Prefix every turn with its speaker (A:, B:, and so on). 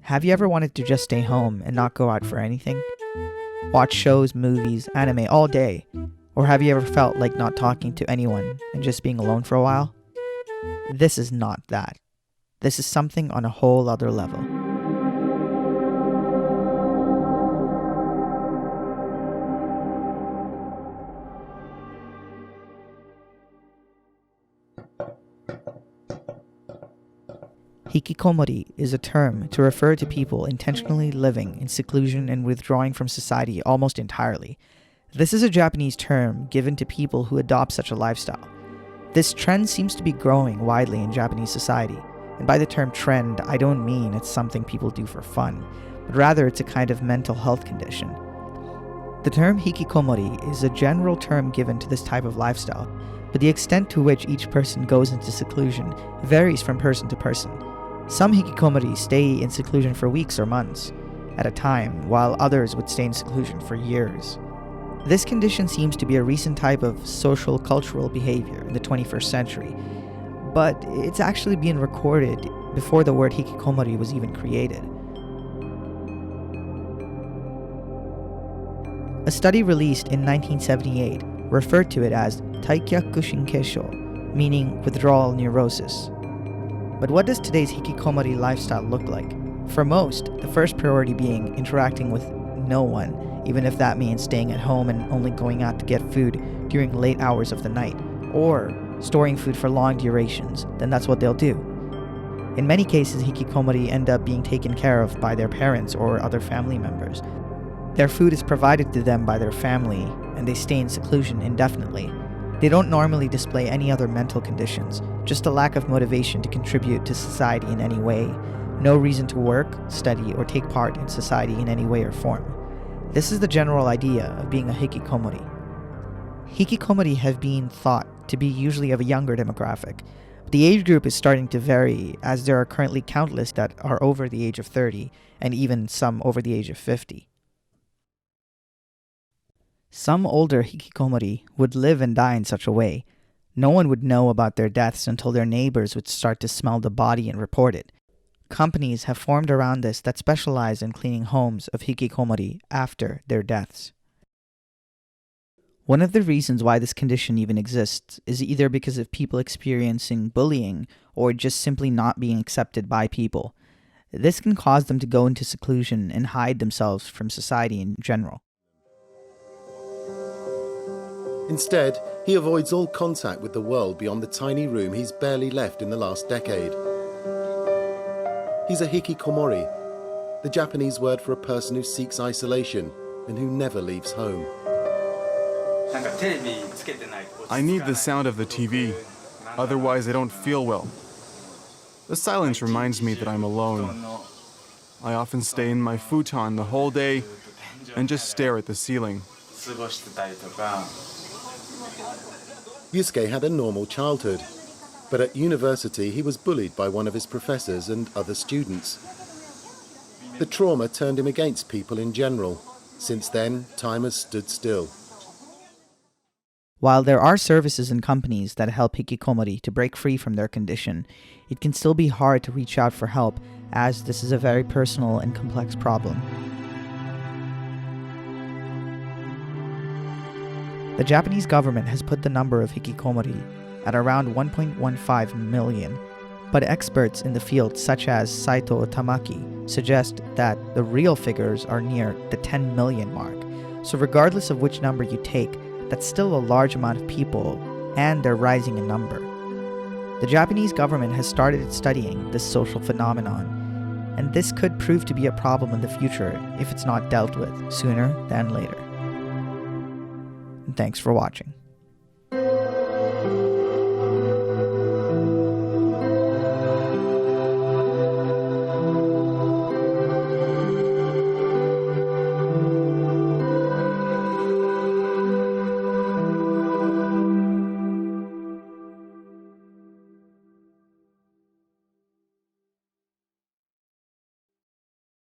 A: Have you ever wanted to just stay home and not go out for anything? Watch shows, movies, anime all day? Or have you ever felt like not talking to anyone and just being alone for a while? This is not that. This is something on a whole other level. Hikikomori is a term to refer to people intentionally living in seclusion and withdrawing from society almost entirely. This is a Japanese term given to people who adopt such a lifestyle. This trend seems to be growing widely in Japanese society, and by the term trend, I don't mean it's something people do for fun, but rather it's a kind of mental health condition. The term hikikomori is a general term given to this type of lifestyle, but the extent to which each person goes into seclusion varies from person to person. Some hikikomori stay in seclusion for weeks or months at a time, while others would stay in seclusion for years. This condition seems to be a recent type of social cultural behavior in the 21st century, but it's actually been recorded before the word hikikomori was even created. A study released in 1978 referred to it as taikyaku shinkesho, meaning withdrawal neurosis. But what does today's hikikomori lifestyle look like? For most, the first priority being interacting with no one, even if that means staying at home and only going out to get food during late hours of the night, or storing food for long durations, then that's what they'll do. In many cases, hikikomori end up being taken care of by their parents or other family members. Their food is provided to them by their family, and they stay in seclusion indefinitely. They don't normally display any other mental conditions, just a lack of motivation to contribute to society in any way, no reason to work, study, or take part in society in any way or form. This is the general idea of being a hikikomori. Hikikomori have been thought to be usually of a younger demographic. The age group is starting to vary, as there are currently countless that are over the age of 30, and even some over the age of 50. Some older hikikomori would live and die in such a way. No one would know about their deaths until their neighbors would start to smell the body and report it. Companies have formed around this that specialize in cleaning homes of hikikomori after their deaths. One of the reasons why this condition even exists is either because of people experiencing bullying or just simply not being accepted by people. This can cause them to go into seclusion and hide themselves from society in general.
B: Instead, he avoids all contact with the world beyond the tiny room he's barely left in the last decade. He's a hikikomori, the Japanese word for a person who seeks isolation and who never leaves home.
C: I need the sound of the TV, otherwise I don't feel well. The silence reminds me that I'm alone. I often stay in my futon the whole day and just stare at the ceiling.
B: Yusuke had a normal childhood, but at university he was bullied by one of his professors and other students. The trauma turned him against people in general. Since then, time has stood still.
A: While there are services and companies that help hikikomori to break free from their condition, it can still be hard to reach out for help, as this is a very personal and complex problem. The Japanese government has put the number of hikikomori at around 1.15 million, but experts in the field such as Saito Tamaki suggest that the real figures are near the 10 million mark. So regardless of which number you take, that's still a large amount of people, and they're rising in number. The Japanese government has started studying this social phenomenon, and this could prove to be a problem in the future if it's not dealt with sooner than later. And thanks for watching.